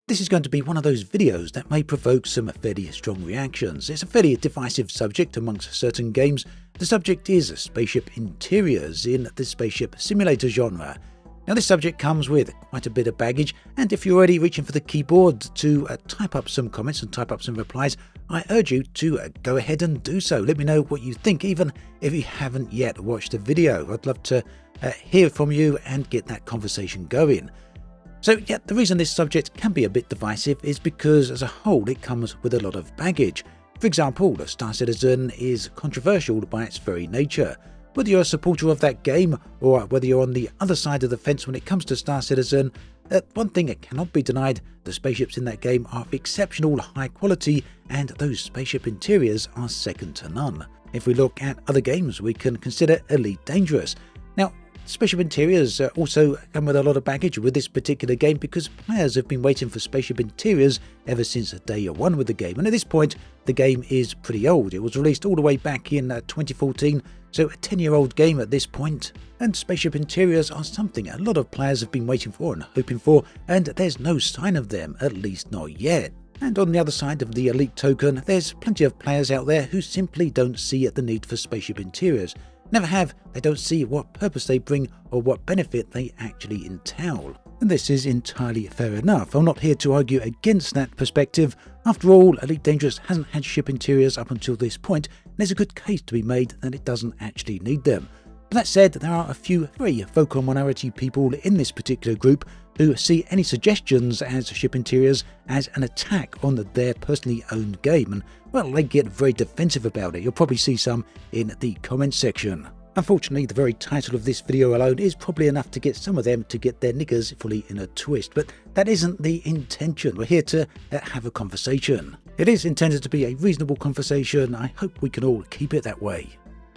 This is going to be one of those videos that may provoke some fairly strong reactions. It's a fairly divisive subject amongst certain games. The subject is spaceship interiors in the spaceship simulator genre. Now this subject comes with quite a bit of baggage, and if you're already reaching for the keyboard to type up some comments and type up some replies, I urge you to go ahead and do so. Let me know what you think, even if you haven't yet watched the video. I'd love to hear from you and get that conversation going. So yeah, the reason this subject can be a bit divisive is because as a whole it comes with a lot of baggage. For example, Star Citizen is controversial by its very nature. Whether you're a supporter of that game or whether you're on the other side of the fence when it comes to Star Citizen, one thing that cannot be denied, the spaceships in that game are of exceptional high quality and those spaceship interiors are second to none. If we look at other games, we can consider Elite Dangerous. Now, spaceship interiors also come with a lot of baggage with this particular game because players have been waiting for spaceship interiors ever since day one with the game, and at this point the game is pretty old. It was released all the way back in 2014, so a 10-year-old game at this point, and spaceship interiors are something a lot of players have been waiting for and hoping for, and there's no sign of them, at least not yet. And on the other side of the Elite token, there's plenty of players out there who simply don't see the need for spaceship interiors. Never have. They don't see what purpose they bring or what benefit they actually entail. And this is entirely fair enough. I'm not here to argue against that perspective. After all, Elite Dangerous hasn't had ship interiors up until this point, and there's a good case to be made that it doesn't actually need them. But that said, there are a few very vocal minority people in this particular group who see any suggestions as ship interiors as an attack on their personally owned game, and well, they get very defensive about it. You'll probably see some in the comments section. Unfortunately, the very title of this video alone is probably enough to get some of them to get their knickers fully in a twist, but that isn't the intention. We're here to have a conversation. It is intended to be a reasonable conversation. I hope we can all keep it that way.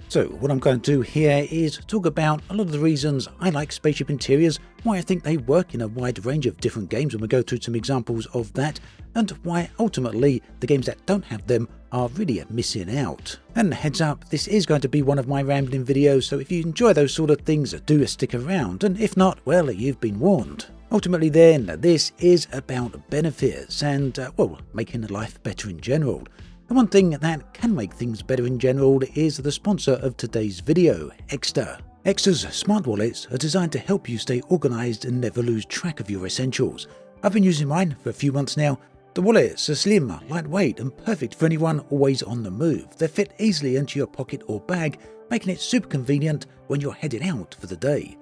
So what I'm going to do here is talk about a lot of the reasons I like spaceship interiors, why I think they work in a wide range of different games, and we'll go through some examples of that, and why ultimately the games that don't have them are really missing out. And heads up, this is going to be one of my rambling videos, so if you enjoy those sort of things, do stick around, and if not, well, you've been warned. Ultimately then, this is about benefits and, well, making life better in general. And one thing that can make things better in general is the sponsor of today's video, Extra. Extra's smart wallets are designed to help you stay organized and never lose track of your essentials. I've been using mine for a few months now. The wallets are slim, lightweight and perfect for anyone always on the move. They fit easily into your pocket or bag, making it super convenient when you're heading out for the day.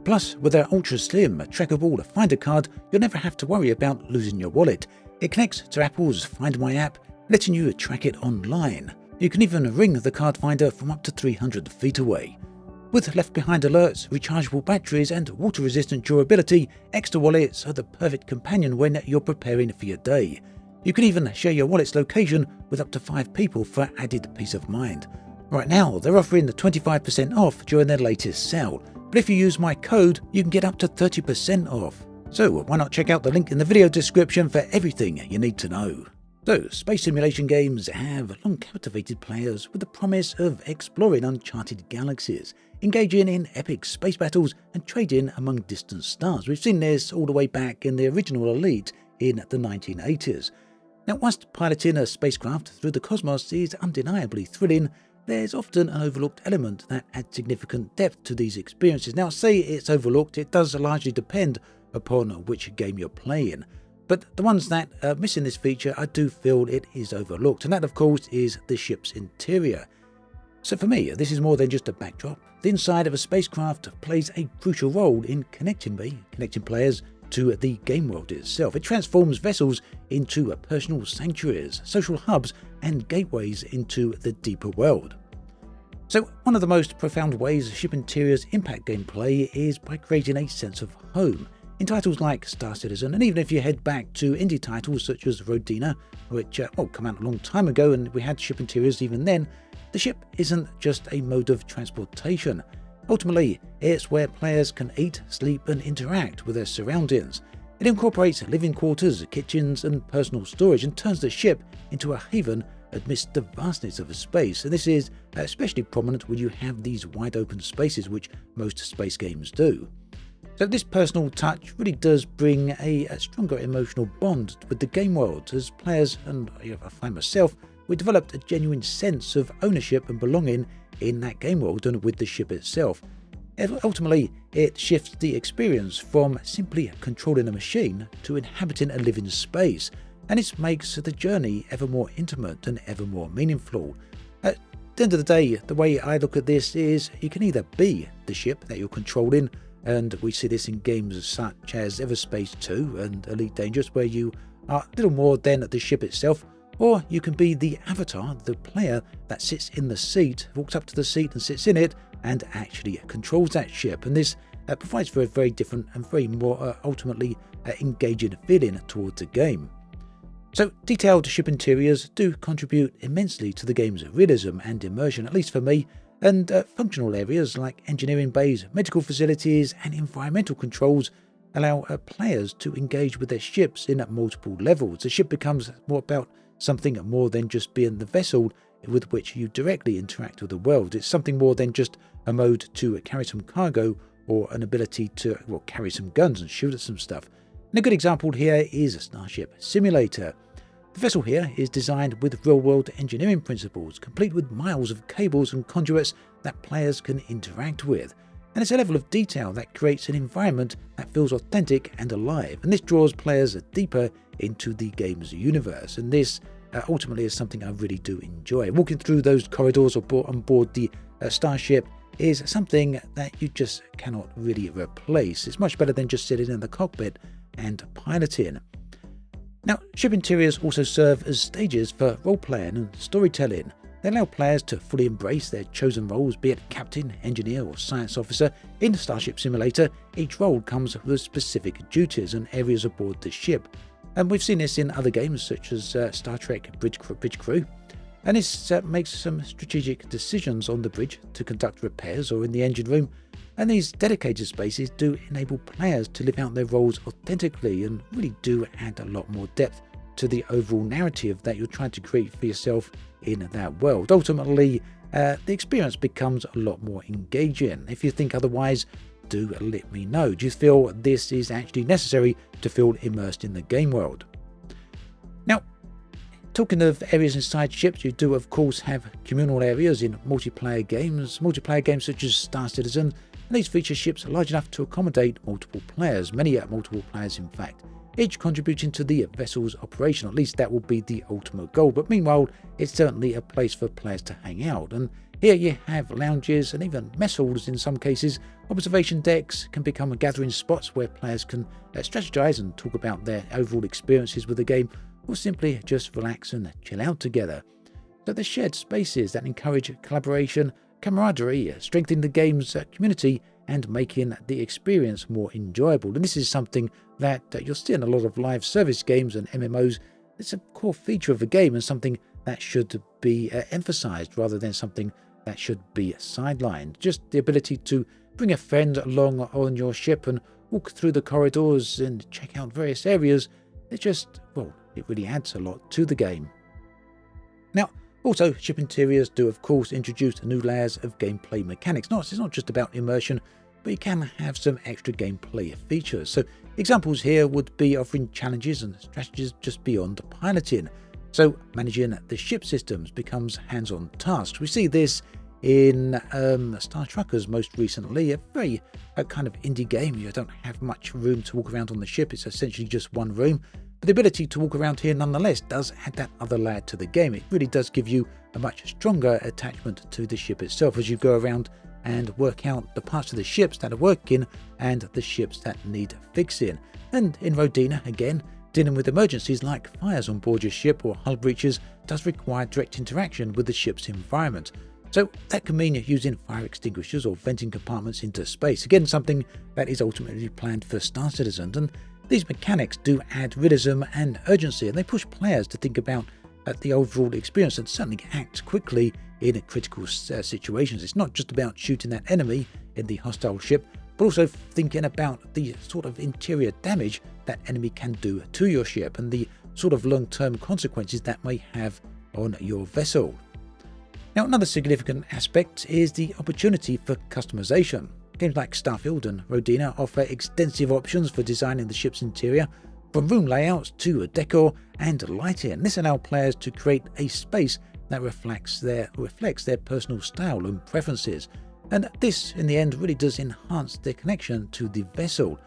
Plus, with their ultra slim, trackable finder card, you'll never have to worry about losing your wallet. It connects to Apple's Find My app, letting you track it online. You can even ring the card finder from up to 300 feet away. With left-behind alerts, rechargeable batteries and water-resistant durability, Extra wallets are the perfect companion when you're preparing for your day. You can even share your wallet's location with up to 5 people for added peace of mind. Right now, they're offering 25% off during their latest sale, but if you use my code, you can get up to 30% off. So why not check out the link in the video description for everything you need to know. So, space simulation games have long captivated players with the promise of exploring uncharted galaxies, engaging in epic space battles and trading among distant stars. We've seen this all the way back in the original Elite in the 1980s. Now, whilst piloting a spacecraft through the cosmos is undeniably thrilling, there's often an overlooked element that adds significant depth to these experiences. Now, say it's overlooked, it does largely depend upon which game you're playing. But the ones that are missing this feature, I do feel it is overlooked, and that of course is the ship's interior. So for me, this is more than just a backdrop. The inside of a spacecraft plays a crucial role in connecting players to the game world itself. It transforms vessels into personal sanctuaries, social hubs, and gateways into the deeper world. So one of the most profound ways ship interiors impact gameplay is by creating a sense of home. In titles like Star Citizen, and even if you head back to indie titles such as Rodina, which come out a long time ago and we had ship interiors even then, the ship isn't just a mode of transportation. Ultimately, it's where players can eat, sleep and interact with their surroundings. It incorporates living quarters, kitchens and personal storage and turns the ship into a haven amidst the vastness of a space, and this is especially prominent when you have these wide open spaces which most space games do. So this personal touch really does bring a stronger emotional bond with the game world. As players, and I find myself, we developed a genuine sense of ownership and belonging in that game world and with the ship itself. Ultimately, it shifts the experience from simply controlling a machine to inhabiting a living space, and this makes the journey ever more intimate and ever more meaningful. At the end of the day, the way I look at this is you can either be the ship that you're controlling, and we see this in games such as Everspace 2 and Elite Dangerous, where you are little more than the ship itself, or you can be the avatar, the player that sits in the seat, walks up to the seat and sits in it, and actually controls that ship. And this provides for a very different and very more ultimately engaging feeling towards the game. So detailed ship interiors do contribute immensely to the game's realism and immersion, at least for me, and functional areas like engineering bays, medical facilities and environmental controls allow players to engage with their ships in multiple levels. The ship becomes more about something more than just being the vessel with which you directly interact with the world. It's something more than just a mode to carry some cargo or an ability to carry some guns and shoot at some stuff. And a good example here is a Starship Simulator. The vessel here is designed with real-world engineering principles, complete with miles of cables and conduits that players can interact with. And it's a level of detail that creates an environment that feels authentic and alive, and this draws players deeper into the game's universe. And this ultimately is something I really do enjoy. Walking through those corridors on board the Starship is something that you just cannot really replace. It's much better than just sitting in the cockpit and piloting. Now, ship interiors also serve as stages for role-playing and storytelling. They allow players to fully embrace their chosen roles, be it captain, engineer or science officer. In the Starship Simulator, each role comes with specific duties and areas aboard the ship. And we've seen this in other games such as Star Trek Bridge Crew. And this makes some strategic decisions on the bridge to conduct repairs or in the engine room. And these dedicated spaces do enable players to live out their roles authentically and really do add a lot more depth to the overall narrative that you're trying to create for yourself in that world. Ultimately, the experience becomes a lot more engaging. If you think otherwise, do let me know. Do you feel this is actually necessary to feel immersed in the game world? Now, talking of areas inside ships, you do of course have communal areas in multiplayer games such as Star Citizen, and these feature ships large enough to accommodate multiple players, many multiple players in fact, each contributing to the vessel's operation. At least that will be the ultimate goal, but meanwhile it's certainly a place for players to hang out. And here you have lounges and even mess halls in some cases. Observation decks can become gathering spots where players can strategize and talk about their overall experiences with the game, or simply just relax and chill out together. So the shared spaces that encourage collaboration, camaraderie, strengthening the game's community and making the experience more enjoyable. And this is something that you'll see in a lot of live service games and MMOs. It's a core feature of the game and something that should be emphasized rather than something that should be sidelined. Just the ability to bring a friend along on your ship and walk through the corridors and check out various areas, it really adds a lot to the game. Now, also, ship interiors do of course introduce new layers of gameplay mechanics. It's not just about immersion, but you can have some extra gameplay features. So examples here would be offering challenges and strategies just beyond piloting. So managing the ship systems becomes hands-on tasks. We see this in Star Truckers most recently, a very kind of indie game. You don't have much room to walk around on the ship. It's essentially just one room. But the ability to walk around here nonetheless does add that other layer to the game. It really does give you a much stronger attachment to the ship itself as you go around and work out the parts of the ships that are working and the ships that need fixing. And in Rodina, again, dealing with emergencies like fires on board your ship or hull breaches does require direct interaction with the ship's environment. So that can mean using fire extinguishers or venting compartments into space. Again, something that is ultimately planned for Star Citizen. And these mechanics do add realism and urgency, and they push players to think about the overall experience and certainly act quickly in critical situations. It's not just about shooting that enemy in the hostile ship, but also thinking about the sort of interior damage that enemy can do to your ship and the sort of long-term consequences that may have on your vessel. Now, another significant aspect is the opportunity for customization. Games like Starfield and Rodina offer extensive options for designing the ship's interior, from room layouts to decor and lighting. This allows players to create a space that reflects their personal style and preferences. And this, in the end, really does enhance their connection to the vessel.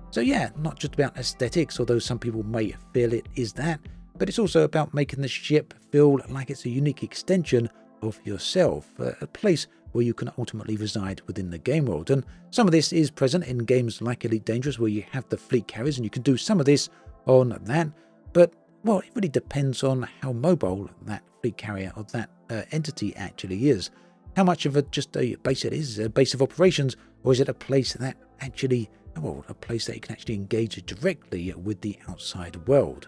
So yeah, not just about aesthetics, although some people may feel it is that, but it's also about making the ship feel like it's a unique extension of yourself, a place where you can ultimately reside within the game world. And some of this is present in games like Elite Dangerous, where you have the fleet carriers, and you can do some of this on that, but well, it really depends on how mobile that fleet carrier or that entity actually is. How much of just a base it is, a base of operations, or is it a place that actually, a place that you can actually engage directly with the outside world?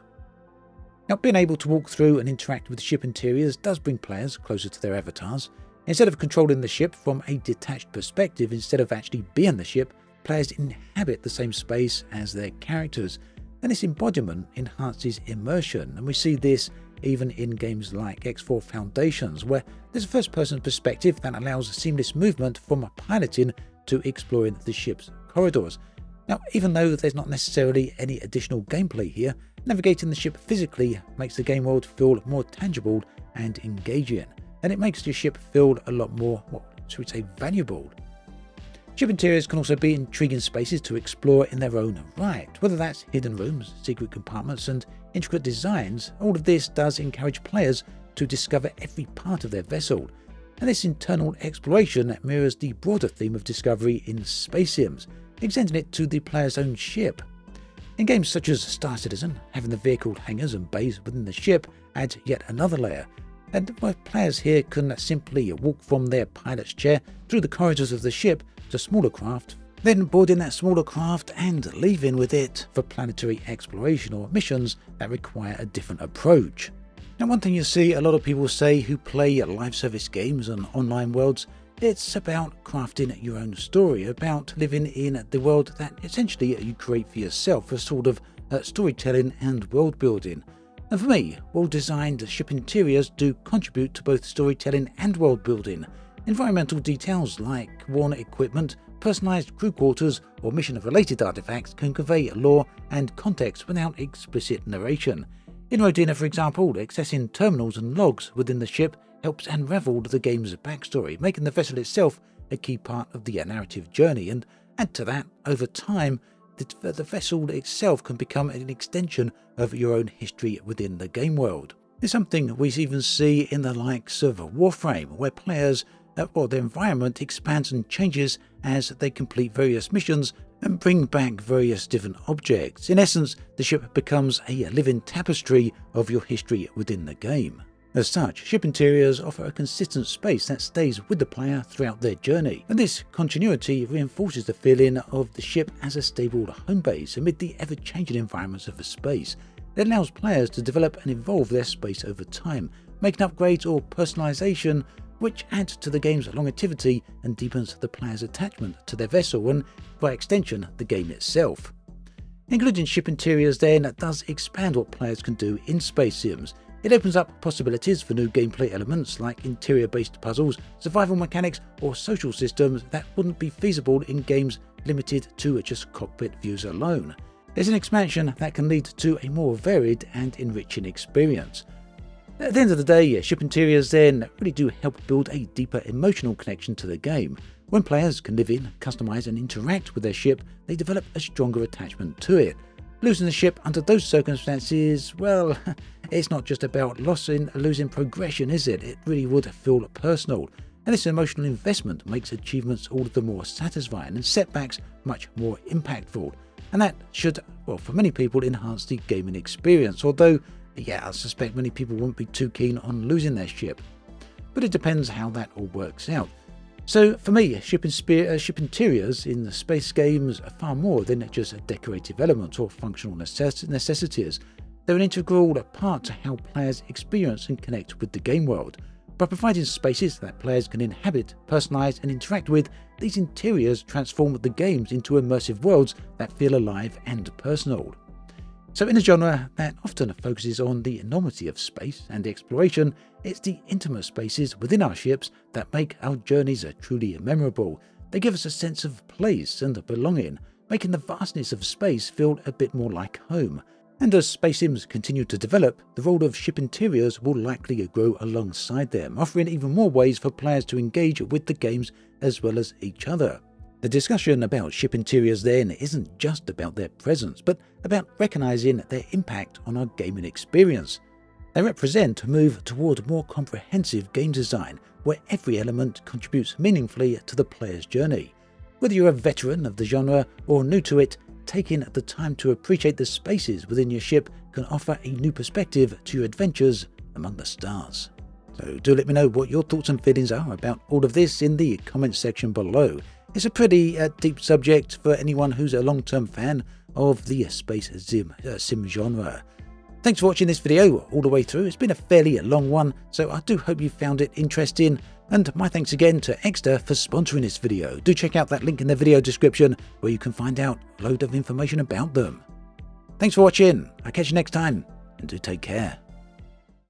Now, being able to walk through and interact with ship interiors does bring players closer to their avatars. Instead of controlling the ship from a detached perspective, instead of actually being the ship, players inhabit the same space as their characters. And this embodiment enhances immersion, and we see this even in games like X4 Foundations, where there's a first-person perspective that allows seamless movement from piloting to exploring the ship's corridors. Now, even though there's not necessarily any additional gameplay here, navigating the ship physically makes the game world feel more tangible and engaging, and it makes your ship feel a lot more, should we say, valuable. Ship interiors can also be intriguing spaces to explore in their own right, whether that's hidden rooms, secret compartments, and intricate designs. All of this does encourage players to discover every part of their vessel, and this internal exploration mirrors the broader theme of discovery in space sims, extending it to the player's own ship. In games such as Star Citizen, having the vehicle hangars and bays within the ship adds yet another layer, and players here can simply walk from their pilot's chair through the corridors of the ship to smaller craft, then boarding that smaller craft and leaving with it for planetary exploration or missions that require a different approach. Now, one thing you see a lot of people say who play live service games and online worlds, it's about crafting your own story, about living in the world that essentially you create for yourself, a sort of storytelling and world building. And for me, well-designed ship interiors do contribute to both storytelling and world building. Environmental details like worn equipment, personalized crew quarters, or mission-related artifacts can convey lore and context without explicit narration. In Rodina, for example, accessing terminals and logs within the ship helps unravel the game's backstory, making the vessel itself a key part of the narrative journey, and add to that, over time, the vessel itself can become an extension of your own history within the game world. It's something we even see in the likes of Warframe, where players, their environment expands and changes as they complete various missions and bring back various different objects. In essence, the ship becomes a living tapestry of your history within the game. As such, ship interiors offer a consistent space that stays with the player throughout their journey, and this continuity reinforces the feeling of the ship as a stable home base amid the ever-changing environments of the space. It allows players to develop and evolve their space over time, making upgrades or personalization which adds to the game's longevity and deepens the player's attachment to their vessel and, by extension, the game itself. Including ship interiors then does expand what players can do in space sims. It opens up possibilities for new gameplay elements like interior-based puzzles, survival mechanics, or social systems that wouldn't be feasible in games limited to just cockpit views alone. There's an expansion that can lead to a more varied and enriching experience. At the end of the day, ship interiors then really do help build a deeper emotional connection to the game. When players can live in, customize, and interact with their ship, they develop a stronger attachment to it. Losing the ship under those circumstances, well, it's not just about losing progression, is it? It really would feel personal. And this emotional investment makes achievements all the more satisfying and setbacks much more impactful. And that should, for many people, enhance the gaming experience, although I suspect many people won't be too keen on losing their ship. But it depends how that all works out. So for me, ship interiors in the space games are far more than just decorative elements or functional necessities. They're an integral part to how players experience and connect with the game world. By providing spaces that players can inhabit, personalize, and interact with, these interiors transform the games into immersive worlds that feel alive and personal. So in a genre that often focuses on the enormity of space and exploration, it's the intimate spaces within our ships that make our journeys truly memorable. They give us a sense of place and belonging, making the vastness of space feel a bit more like home. And as space sims continue to develop, the role of ship interiors will likely grow alongside them, offering even more ways for players to engage with the games as well as each other. The discussion about ship interiors then isn't just about their presence, but about recognizing their impact on our gaming experience. They represent a move toward more comprehensive game design, where every element contributes meaningfully to the player's journey. Whether you're a veteran of the genre or new to it, taking the time to appreciate the spaces within your ship can offer a new perspective to your adventures among the stars. So do let me know what your thoughts and feelings are about all of this in the comments section below. It's a pretty deep subject for anyone who's a long-term fan of the space sim genre. Thanks for watching this video all the way through. It's been a fairly long one, so I do hope you found it interesting. And my thanks again to Exeter for sponsoring this video. Do check out that link in the video description where you can find out a load of information about them. Thanks for watching. I'll catch you next time, and do take care.